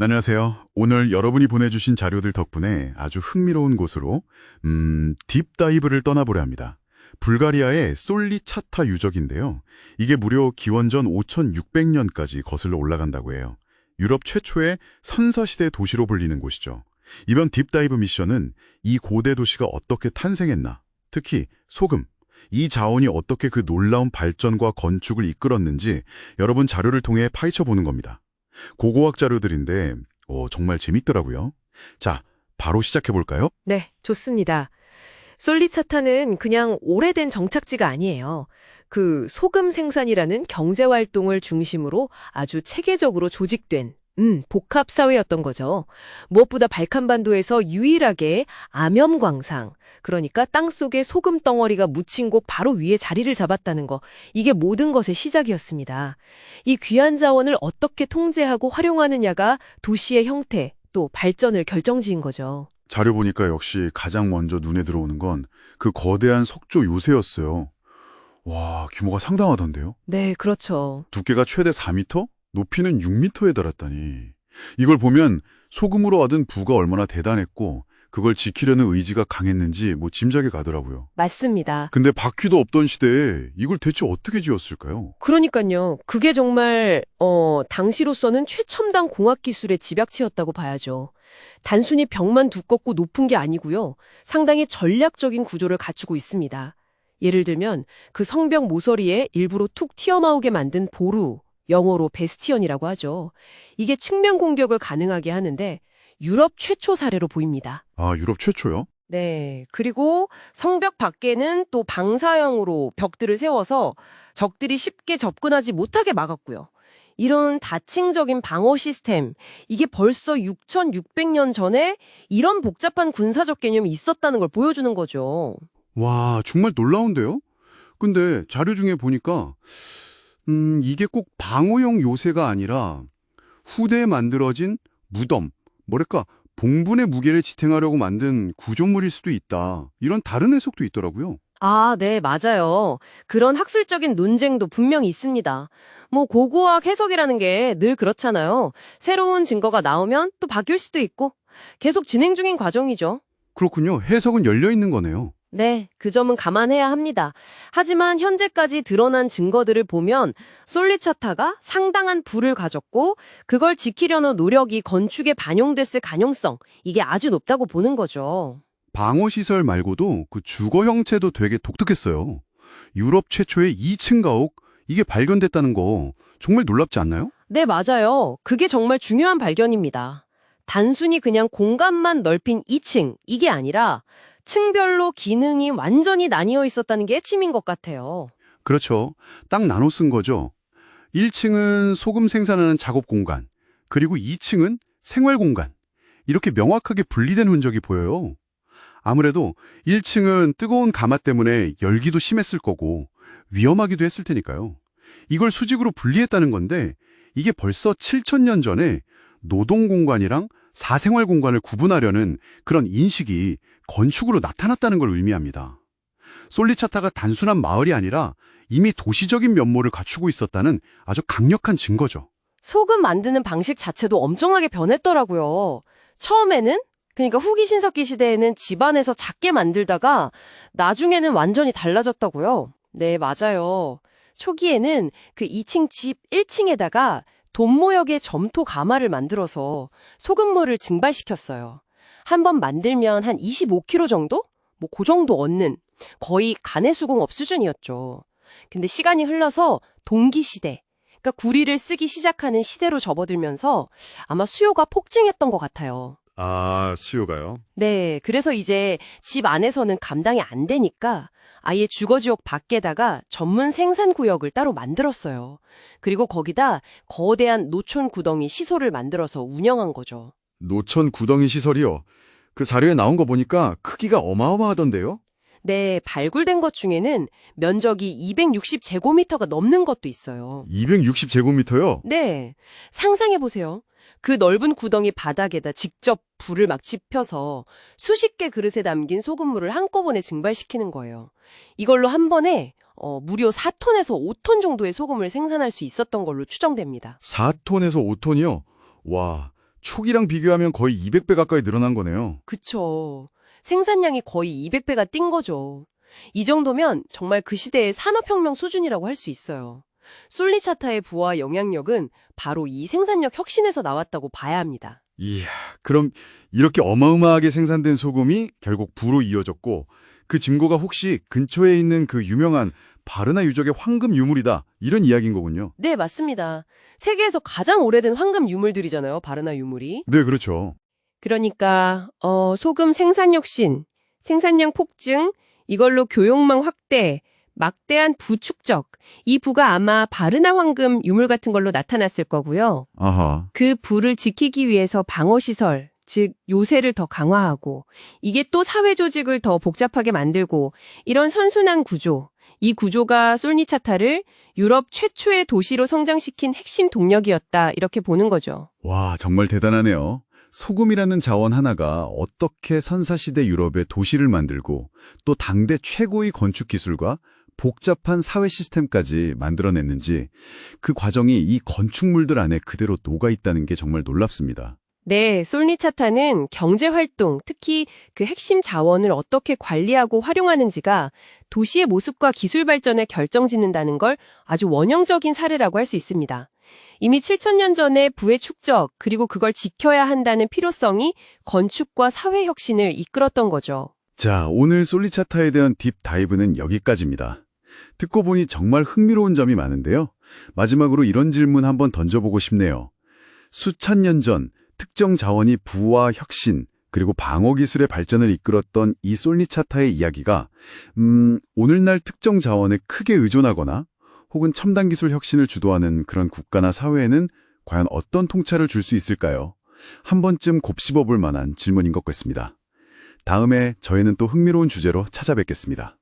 안녕하세요. 오늘 여러분이 보내주신 자료들 덕분에 아주 흥미로운 곳으로 딥다이브를 떠나보려 합니다. 불가리아의 솔리차타 유적인데요. 이게 무려 기원전 5600년까지 거슬러 올라간다고 해요. 유럽 최초의 선사시대 도시로 불리는 곳이죠. 이번 딥다이브 미션은 이 고대 도시가 어떻게 탄생했나, 특히 소금, 이 자원이 어떻게 그 놀라운 발전과 건축을 이끌었는지 여러분 자료를 통해 파헤쳐보는 겁니다. 고고학 자료들인데 정말 재밌더라고요. 자, 바로 시작해볼까요? 네, 좋습니다. 솔리차타는 그냥 오래된 정착지가 아니에요. 그 소금 생산이라는 경제활동을 중심으로 아주 체계적으로 조직된 복합 사회였던 거죠. 무엇보다 발칸반도에서 유일하게 암염광상, 그러니까 땅속에 소금 덩어리가 묻힌 곳 바로 위에 자리를 잡았다는 거, 이게 모든 것의 시작이었습니다. 이 귀한 자원을 어떻게 통제하고 활용하느냐가 도시의 형태, 또 발전을 결정지은 거죠. 자료 보니까 역시 가장 먼저 눈에 들어오는 건 그 거대한 석조 요새였어요. 와, 규모가 상당하던데요? 네, 그렇죠. 두께가 최대 4m? 높이는 6m에 달했다니. 이걸 보면 소금으로 얻은 부가 얼마나 대단했고 그걸 지키려는 의지가 강했는지 짐작이 가더라고요. 맞습니다. 근데 바퀴도 없던 시대에 이걸 대체 어떻게 지었을까요? 그러니까요. 그게 정말 당시로서는 최첨단 공학 기술의 집약체였다고 봐야죠. 단순히 벽만 두껍고 높은 게 아니고요. 상당히 전략적인 구조를 갖추고 있습니다. 예를 들면 그 성벽 모서리에 일부러 툭 튀어나오게 만든 보루, 영어로 베스티언이라고 하죠. 이게 측면 공격을 가능하게 하는데 유럽 최초 사례로 보입니다. 아, 유럽 최초요? 네. 그리고 성벽 밖에는 또 방사형으로 벽들을 세워서 적들이 쉽게 접근하지 못하게 막았고요. 이런 다층적인 방어 시스템, 이게 벌써 6,600년 전에 이런 복잡한 군사적 개념이 있었다는 걸 보여주는 거죠. 와, 정말 놀라운데요? 근데 자료 중에 보니까 이게 꼭 방어용 요새가 아니라 후대에 만들어진 무덤, 뭐랄까 봉분의 무게를 지탱하려고 만든 구조물일 수도 있다. 이런 다른 해석도 있더라고요. 아, 네, 맞아요. 그런 학술적인 논쟁도 분명히 있습니다. 고고학 해석이라는 게 늘 그렇잖아요. 새로운 증거가 나오면 또 바뀔 수도 있고 계속 진행 중인 과정이죠. 그렇군요. 해석은 열려 있는 거네요. 네, 그 점은 감안해야 합니다. 하지만 현재까지 드러난 증거들을 보면 솔리차타가 상당한 부를 가졌고 그걸 지키려는 노력이 건축에 반영됐을 가능성, 이게 아주 높다고 보는 거죠. 방어시설 말고도 그 주거 형체도 되게 독특했어요. 유럽 최초의 2층 가옥, 이게 발견됐다는 거 정말 놀랍지 않나요? 네, 맞아요. 그게 정말 중요한 발견입니다. 단순히 그냥 공간만 넓힌 2층, 이게 아니라 층별로 기능이 완전히 나뉘어 있었다는 게 핵심인 것 같아요. 그렇죠. 딱 나눠 쓴 거죠. 1층은 소금 생산하는 작업 공간, 그리고 2층은 생활 공간. 이렇게 명확하게 분리된 흔적이 보여요. 아무래도 1층은 뜨거운 가마 때문에 열기도 심했을 거고 위험하기도 했을 테니까요. 이걸 수직으로 분리했다는 건데 이게 벌써 7,000년 전에 노동 공간이랑 사생활 공간을 구분하려는 그런 인식이 건축으로 나타났다는 걸 의미합니다. 솔리차타가 단순한 마을이 아니라 이미 도시적인 면모를 갖추고 있었다는 아주 강력한 증거죠. 소금 만드는 방식 자체도 엄청나게 변했더라고요. 처음에는, 그러니까 후기 신석기 시대에는 집안에서 작게 만들다가 나중에는 완전히 달라졌다고요. 네, 맞아요. 초기에는 그 2층 집 1층에다가 돈모역의 점토 가마를 만들어서 소금물을 증발시켰어요. 한 번 만들면 한 25kg 정도? 그 정도 얻는 거의 가내수공업 수준이었죠. 근데 시간이 흘러서 동기시대, 그러니까 구리를 쓰기 시작하는 시대로 접어들면서 아마 수요가 폭증했던 것 같아요. 아, 수요가요? 네, 그래서 이제 집 안에서는 감당이 안 되니까 아예 주거지역 밖에다가 전문 생산구역을 따로 만들었어요. 그리고 거기다 거대한 노촌 구덩이 시설을 만들어서 운영한 거죠. 노천 구덩이 시설이요. 그 자료에 나온 거 보니까 크기가 어마어마하던데요? 네, 발굴된 것 중에는 면적이 260제곱미터가 넘는 것도 있어요. 260제곱미터요? 네, 상상해보세요. 그 넓은 구덩이 바닥에다 직접 불을 막 지펴서 수십 개 그릇에 담긴 소금물을 한꺼번에 증발시키는 거예요. 이걸로 한 번에 무려 4톤에서 5톤 정도의 소금을 생산할 수 있었던 걸로 추정됩니다. 4톤에서 5톤이요? 와, 초기랑 비교하면 거의 200배 가까이 늘어난 거네요. 그쵸. 생산량이 거의 200배가 뛴 거죠. 이 정도면 정말 그 시대의 산업혁명 수준이라고 할 수 있어요. 솔리차타의 부와 영향력은 바로 이 생산력 혁신에서 나왔다고 봐야 합니다. 이야, 그럼 이렇게 어마어마하게 생산된 소금이 결국 부로 이어졌고 그 증거가 혹시 근처에 있는 그 유명한 바르나 유적의 황금 유물이다 이런 이야기인 거군요. 네, 맞습니다. 세계에서 가장 오래된 황금 유물들이잖아요, 바르나 유물이. 네, 그렇죠. 그러니까 소금 생산 혁신, 생산량 폭증, 이걸로 교역망 확대, 막대한 부 축적, 이 부가 아마 바르나 황금 유물 같은 걸로 나타났을 거고요. 아하. 그 부를 지키기 위해서 방어시설, 즉 요새를 더 강화하고 이게 또 사회 조직을 더 복잡하게 만들고 이런 선순환 구조, 이 구조가 솔니차타를 유럽 최초의 도시로 성장시킨 핵심 동력이었다 이렇게 보는 거죠. 와, 정말 대단하네요. 소금이라는 자원 하나가 어떻게 선사시대 유럽의 도시를 만들고 또 당대 최고의 건축 기술과 복잡한 사회 시스템까지 만들어냈는지 그 과정이 이 건축물들 안에 그대로 녹아있다는 게 정말 놀랍습니다. 네, 솔니차타는 경제활동, 특히 그 핵심 자원을 어떻게 관리하고 활용하는지가 도시의 모습과 기술 발전에 결정짓는다는 걸 아주 원형적인 사례라고 할 수 있습니다. 이미 7,000년 전에 부의 축적, 그리고 그걸 지켜야 한다는 필요성이 건축과 사회 혁신을 이끌었던 거죠. 자, 오늘 솔리차타에 대한 딥 다이브는 여기까지입니다. 듣고 보니 정말 흥미로운 점이 많은데요. 마지막으로 이런 질문 한번 던져보고 싶네요. 수천 년 전 특정 자원이 부와 혁신, 그리고 방어 기술의 발전을 이끌었던 이 솔니차타의 이야기가 오늘날 특정 자원에 크게 의존하거나 혹은 첨단 기술 혁신을 주도하는 그런 국가나 사회에는 과연 어떤 통찰을 줄 수 있을까요? 한 번쯤 곱씹어 볼 만한 질문인 것 같습니다. 다음에 저희는 또 흥미로운 주제로 찾아뵙겠습니다.